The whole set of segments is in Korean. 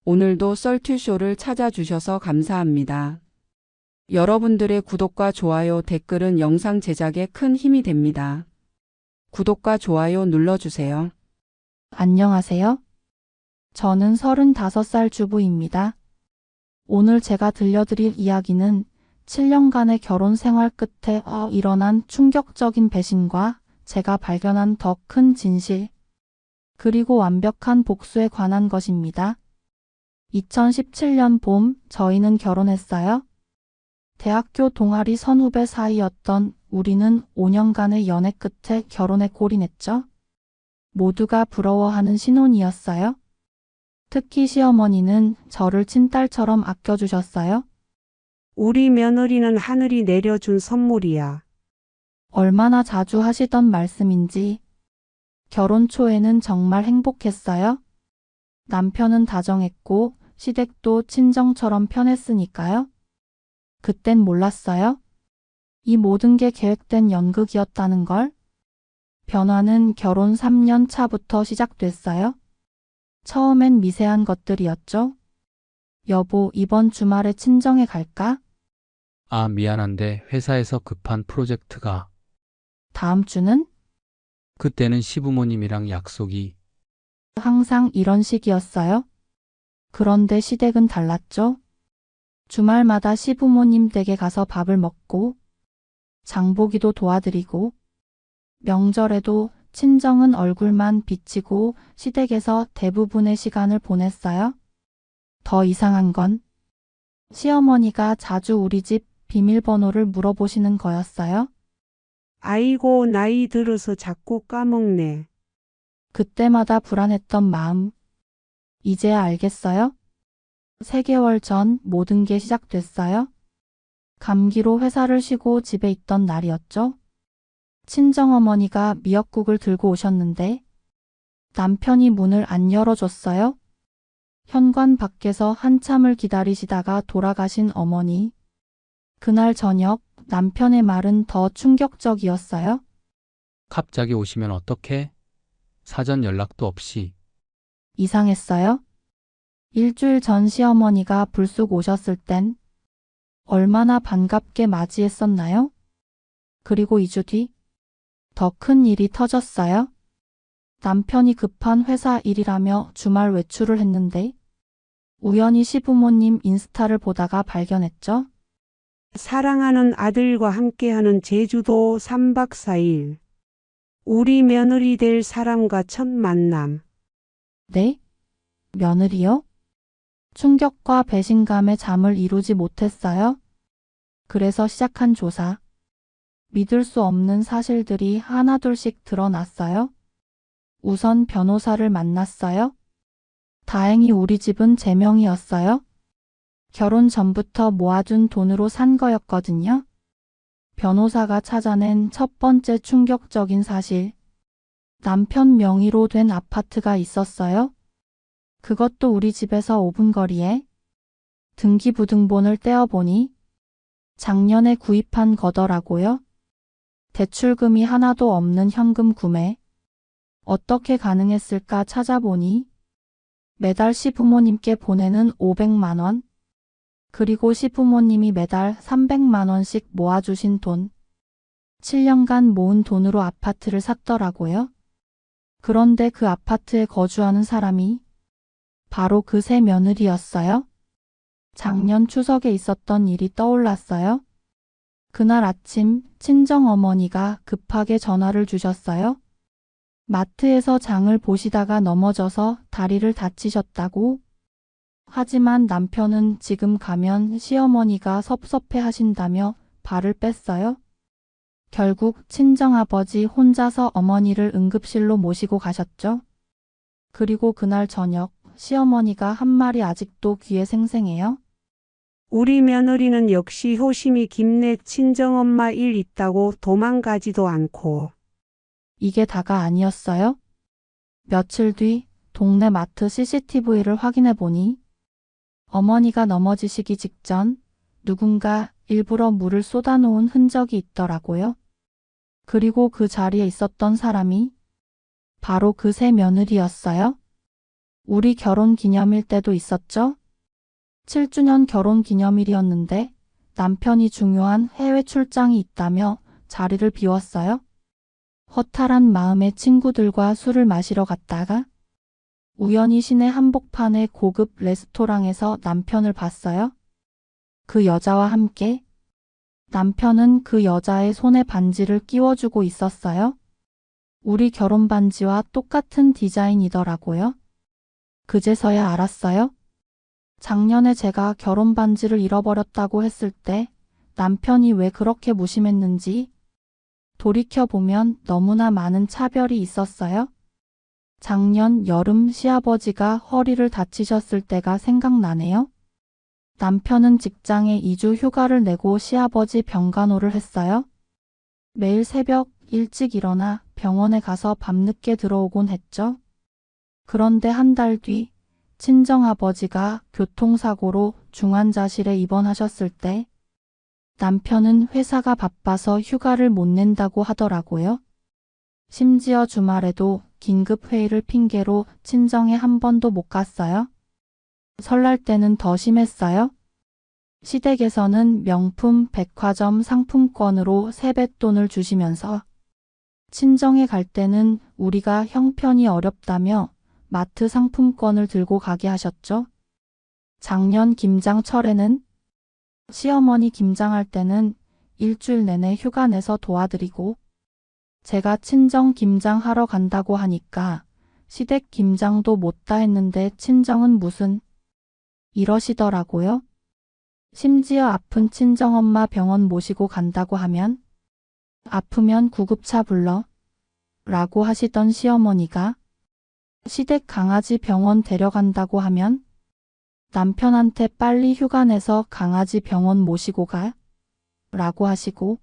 오늘도 썰튜쇼를 찾아주셔서 감사합니다. 여러분들의 구독과 좋아요, 댓글은 영상 제작에 큰 힘이 됩니다. 구독과 좋아요 눌러주세요. 안녕하세요. 저는 35살 주부입니다. 오늘 제가 들려드릴 이야기는 7년간의 결혼 생활 끝에 일어난 충격적인 배신과 제가 발견한 더 큰 진실, 그리고 완벽한 복수에 관한 것입니다. 2017년 봄, 저희는 결혼했어요. 대학교 동아리 선후배 사이였던 우리는 5년간의 연애 끝에 결혼에 골인했죠. 모두가 부러워하는 신혼이었어요. 특히 시어머니는 저를 친딸처럼 아껴주셨어요. 우리 며느리는 하늘이 내려준 선물이야. 얼마나 자주 하시던 말씀인지. 결혼 초에는 정말 행복했어요. 남편은 다정했고 시댁도 친정처럼 편했으니까요. 그땐 몰랐어요. 이 모든 게 계획된 연극이었다는 걸. 변화는 결혼 3년 차부터 시작됐어요. 처음엔 미세한 것들이었죠. 여보, 이번 주말에 친정에 갈까? 아, 미안한데 회사에서 급한 프로젝트가. 다음 주는? 그때는 시부모님이랑 약속이. 항상 이런 식이었어요. 그런데 시댁은 달랐죠. 주말마다 시부모님 댁에 가서 밥을 먹고, 장보기도 도와드리고, 명절에도 친정은 얼굴만 비치고 시댁에서 대부분의 시간을 보냈어요. 더 이상한 건 시어머니가 자주 우리 집 비밀번호를 물어보시는 거였어요. 아이고, 나이 들어서 자꾸 까먹네. 그때마다 불안했던 마음. 이제야 알겠어요? 3개월 전 모든 게 시작됐어요. 감기로 회사를 쉬고 집에 있던 날이었죠. 친정어머니가 미역국을 들고 오셨는데 남편이 문을 안 열어줬어요. 현관 밖에서 한참을 기다리시다가 돌아가신 어머니. 그날 저녁 남편의 말은 더 충격적이었어요. 갑자기 오시면 어떡해? 사전 연락도 없이. 이상했어요. 일주일 전 시어머니가 불쑥 오셨을 땐 얼마나 반갑게 맞이했었나요? 그리고 2주 뒤 더 큰 일이 터졌어요. 남편이 급한 회사 일이라며 주말 외출을 했는데 우연히 시부모님 인스타를 보다가 발견했죠. 사랑하는 아들과 함께하는 제주도 3박 4일. 우리 며느리 될 사람과 첫 만남. 네? 며느리요? 충격과 배신감에 잠을 이루지 못했어요. 그래서 시작한 조사. 믿을 수 없는 사실들이 하나둘씩 드러났어요. 우선 변호사를 만났어요. 다행히 우리 집은 제 명의였어요. 결혼 전부터 모아둔 돈으로 산 거였거든요. 변호사가 찾아낸 첫 번째 충격적인 사실. 남편 명의로 된 아파트가 있었어요. 그것도 우리 집에서 5분 거리에. 등기부등본을 떼어보니 작년에 구입한 거더라고요. 대출금이 하나도 없는 현금 구매. 어떻게 가능했을까 찾아보니 매달 시부모님께 보내는 500만 원, 그리고 시부모님이 매달 300만 원씩 모아주신 돈. 7년간 모은 돈으로 아파트를 샀더라고요. 그런데 그 아파트에 거주하는 사람이 바로 그 새 며느리였어요. 작년 추석에 있었던 일이 떠올랐어요. 그날 아침 친정어머니가 급하게 전화를 주셨어요. 마트에서 장을 보시다가 넘어져서 다리를 다치셨다고. 하지만 남편은 지금 가면 시어머니가 섭섭해 하신다며 발을 뺐어요. 결국 친정아버지 혼자서 어머니를 응급실로 모시고 가셨죠. 그리고 그날 저녁 시어머니가 한 말이 아직도 귀에 생생해요. 우리 며느리는 역시 효심이 깊네. 친정엄마 일 있다고 도망가지도 않고. 이게 다가 아니었어요? 며칠 뒤 동네 마트 CCTV를 확인해 보니 어머니가 넘어지시기 직전 누군가 일부러 물을 쏟아놓은 흔적이 있더라고요. 그리고 그 자리에 있었던 사람이 바로 그 새 며느리였어요. 우리 결혼 기념일 때도 있었죠? 7주년 결혼 기념일이었는데 남편이 중요한 해외 출장이 있다며 자리를 비웠어요. 허탈한 마음에 친구들과 술을 마시러 갔다가 우연히 시내 한복판의 고급 레스토랑에서 남편을 봤어요. 그 여자와 함께 남편은 그 여자의 손에 반지를 끼워주고 있었어요. 우리 결혼 반지와 똑같은 디자인이더라고요. 그제서야 알았어요. 작년에 제가 결혼 반지를 잃어버렸다고 했을 때 남편이 왜 그렇게 무심했는지 돌이켜보면 너무나 많은 차별이 있었어요. 작년 여름 시아버지가 허리를 다치셨을 때가 생각나네요. 남편은 직장에 2주 휴가를 내고 시아버지 병간호를 했어요. 매일 새벽 일찍 일어나 병원에 가서 밤늦게 들어오곤 했죠. 그런데 한 달 뒤 친정아버지가 교통사고로 중환자실에 입원하셨을 때 남편은 회사가 바빠서 휴가를 못 낸다고 하더라고요. 심지어 주말에도 긴급회의를 핑계로 친정에 한 번도 못 갔어요. 설날 때는 더 심했어요. 시댁에서는 명품 백화점 상품권으로 세뱃돈을 주시면서 친정에 갈 때는 우리가 형편이 어렵다며 마트 상품권을 들고 가게 하셨죠. 작년 김장철에는 시어머니 김장할 때는 일주일 내내 휴가 내서 도와드리고 제가 친정 김장하러 간다고 하니까 시댁 김장도 못다 했는데 친정은 무슨 이러시더라고요. 심지어 아픈 친정엄마 병원 모시고 간다고 하면 아프면 구급차 불러 라고 하시던 시어머니가 시댁 강아지 병원 데려간다고 하면 남편한테 빨리 휴가 내서 강아지 병원 모시고 가 라고 하시고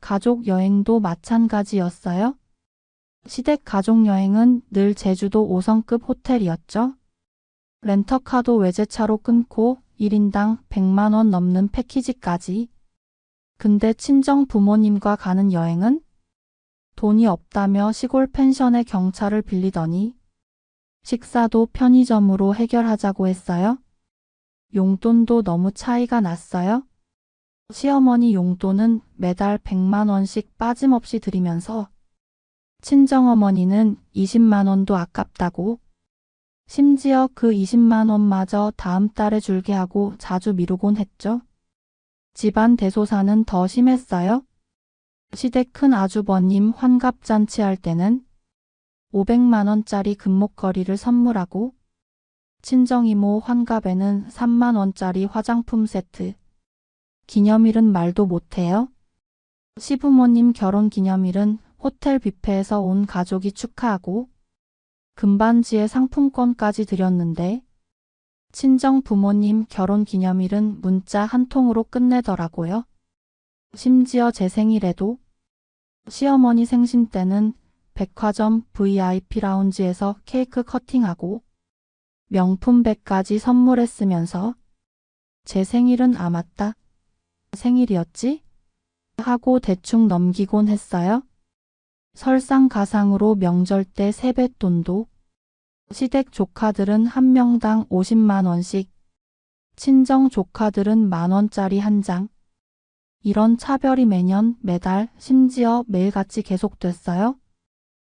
가족 여행도 마찬가지였어요. 시댁 가족 여행은 늘 제주도 5성급 호텔이었죠. 렌터카도 외제차로 끊고 1인당 100만 원 넘는 패키지까지. 근데 친정 부모님과 가는 여행은 돈이 없다며 시골 펜션에 경차를 빌리더니 식사도 편의점으로 해결하자고 했어요. 용돈도 너무 차이가 났어요. 시어머니 용돈은 매달 100만 원씩 빠짐없이 드리면서 친정어머니는 20만 원도 아깝다고 심지어 그 20만 원마저 다음 달에 줄게 하고 자주 미루곤 했죠. 집안 대소사는 더 심했어요. 시댁 큰 아주버님 환갑잔치 할 때는 500만 원짜리 금목걸이를 선물하고 친정이모 환갑에는 3만 원짜리 화장품 세트. 기념일은 말도 못해요. 시부모님 결혼 기념일은 호텔 뷔페에서 온 가족이 축하하고 금반지에 상품권까지 드렸는데 친정 부모님 결혼 기념일은 문자 한 통으로 끝내더라고요. 심지어 제 생일에도 시어머니 생신 때는 백화점 VIP 라운지에서 케이크 커팅하고 명품백까지 선물했으면서 제 생일은 아 맞다. 생일이었지? 하고 대충 넘기곤 했어요. 설상가상으로 명절 때 세뱃돈도 시댁 조카들은 한 명당 50만 원씩, 친정 조카들은 만 원짜리 한 장. 이런 차별이 매년 매달 심지어 매일같이 계속됐어요.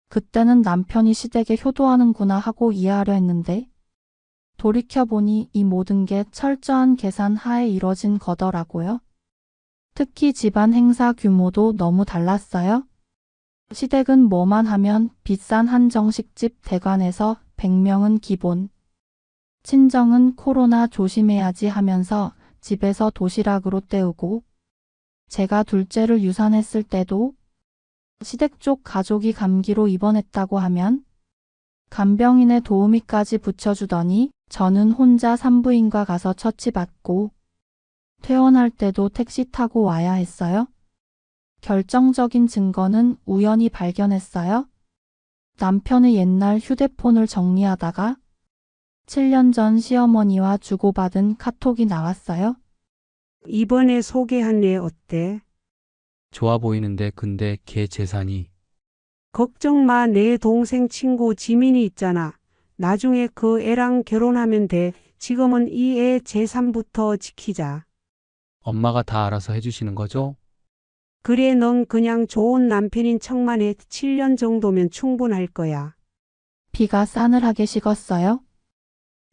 그때는 남편이 시댁에 효도하는구나 하고 이해하려 했는데 돌이켜보니 이 모든 게 철저한 계산 하에 이뤄진 거더라고요. 특히 집안 행사 규모도 너무 달랐어요. 시댁은 뭐만 하면 비싼 한정식집 대관에서 100명은 기본. 친정은 코로나 조심해야지 하면서 집에서 도시락으로 때우고 제가 둘째를 유산했을 때도 시댁 쪽 가족이 감기로 입원했다고 하면 간병인의 도우미까지 붙여주더니 저는 혼자 산부인과 가서 처치받고 퇴원할 때도 택시 타고 와야 했어요. 결정적인 증거는 우연히 발견했어요. 남편의 옛날 휴대폰을 정리하다가 7년 전 시어머니와 주고받은 카톡이 나왔어요. 이번에 소개한 애 어때? 좋아 보이는데 근데 걔 재산이 걱정 마, 내 동생 친구 지민이 있잖아. 나중에 그 애랑 결혼하면 돼. 지금은 이 애 재산부터 지키자. 엄마가 다 알아서 해주시는 거죠? 그래, 넌 그냥 좋은 남편인 척만 해. 7년 정도면 충분할 거야. 비가 싸늘하게 식었어요.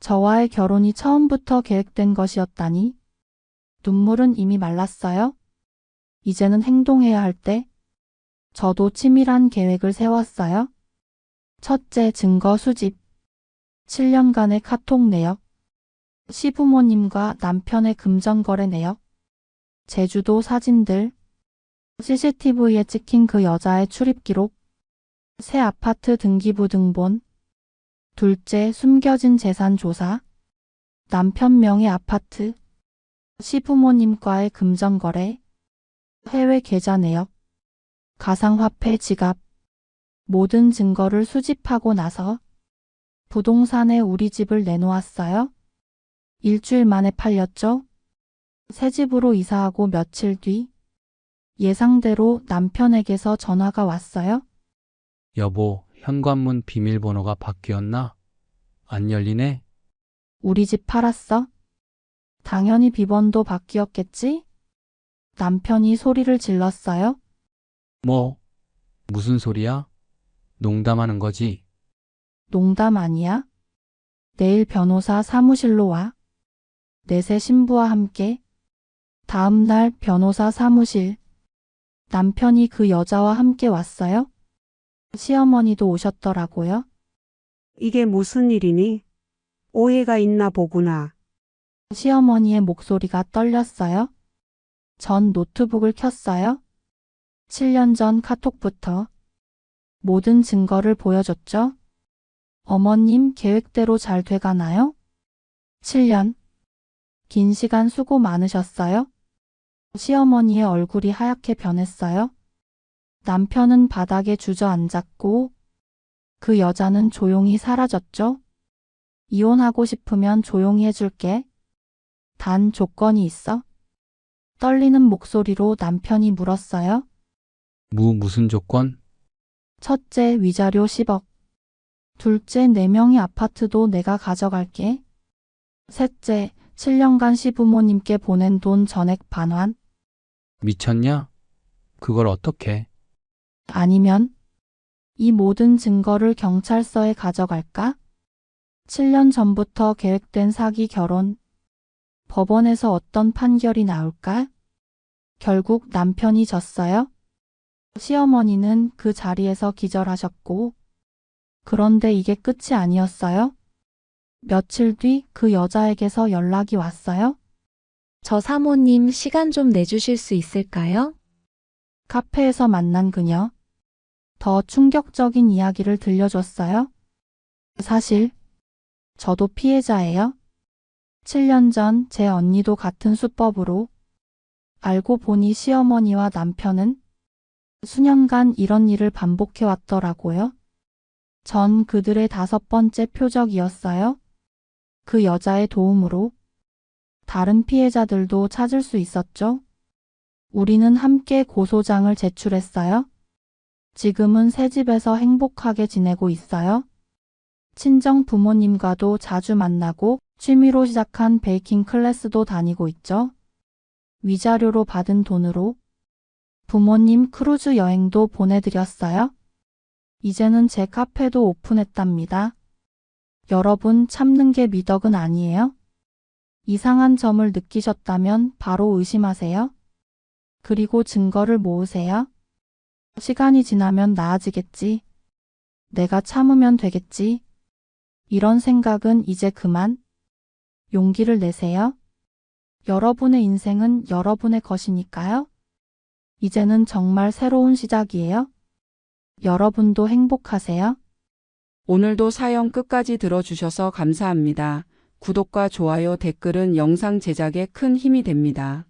저와의 결혼이 처음부터 계획된 것이었다니. 눈물은 이미 말랐어요. 이제는 행동해야 할 때. 저도 치밀한 계획을 세웠어요. 첫째, 증거 수집. 7년간의 카톡 내역. 시부모님과 남편의 금전거래 내역. 제주도 사진들. CCTV에 찍힌 그 여자의 출입 기록. 새 아파트 등기부 등본. 둘째, 숨겨진 재산 조사. 남편 명의 아파트. 시부모님과의 금전거래. 해외 계좌 내역. 가상화폐 지갑. 모든 증거를 수집하고 나서 부동산에 우리 집을 내놓았어요. 일주일 만에 팔렸죠? 새 집으로 이사하고 며칠 뒤 예상대로 남편에게서 전화가 왔어요. 여보, 현관문 비밀번호가 바뀌었나? 안 열리네? 우리 집 팔았어? 당연히 비번도 바뀌었겠지? 남편이 소리를 질렀어요. 뭐? 무슨 소리야? 농담하는 거지? 농담 아니야? 내일 변호사 사무실로 와. 내 새 신부와 함께. 다음 날 변호사 사무실. 남편이 그 여자와 함께 왔어요. 시어머니도 오셨더라고요. 이게 무슨 일이니? 오해가 있나 보구나. 시어머니의 목소리가 떨렸어요. 전 노트북을 켰어요. 7년 전 카톡부터 모든 증거를 보여줬죠. 어머님 계획대로 잘 돼가나요? 7년. 긴 시간 수고 많으셨어요. 시어머니의 얼굴이 하얗게 변했어요. 남편은 바닥에 주저앉았고 그 여자는 조용히 사라졌죠. 이혼하고 싶으면 조용히 해줄게. 단 조건이 있어. 떨리는 목소리로 남편이 물었어요. 무슨 조건? 첫째, 위자료 10억. 둘째, 4명의 아파트도 내가 가져갈게. 셋째, 7년간 시부모님께 보낸 돈 전액 반환. 미쳤냐? 그걸 어떻게? 아니면 이 모든 증거를 경찰서에 가져갈까? 7년 전부터 계획된 사기 결혼. 법원에서 어떤 판결이 나올까? 결국 남편이 졌어요. 시어머니는 그 자리에서 기절하셨고, 그런데 이게 끝이 아니었어요. 며칠 뒤 그 여자에게서 연락이 왔어요. 저 사모님 시간 좀 내주실 수 있을까요? 카페에서 만난 그녀. 더 충격적인 이야기를 들려줬어요. 사실 저도 피해자예요. 7년 전 제 언니도 같은 수법으로. 알고 보니 시어머니와 남편은 수년간 이런 일을 반복해 왔더라고요. 전 그들의 5번째 표적이었어요. 그 여자의 도움으로 다른 피해자들도 찾을 수 있었죠. 우리는 함께 고소장을 제출했어요. 지금은 새 집에서 행복하게 지내고 있어요. 친정 부모님과도 자주 만나고 취미로 시작한 베이킹 클래스도 다니고 있죠. 위자료로 받은 돈으로 부모님 크루즈 여행도 보내드렸어요. 이제는 제 카페도 오픈했답니다. 여러분, 참는 게 미덕은 아니에요. 이상한 점을 느끼셨다면 바로 의심하세요. 그리고 증거를 모으세요. 시간이 지나면 나아지겠지. 내가 참으면 되겠지. 이런 생각은 이제 그만. 용기를 내세요. 여러분의 인생은 여러분의 것이니까요. 이제는 정말 새로운 시작이에요. 여러분도 행복하세요. 오늘도 사연 끝까지 들어주셔서 감사합니다. 구독과 좋아요, 댓글은 영상 제작에 큰 힘이 됩니다.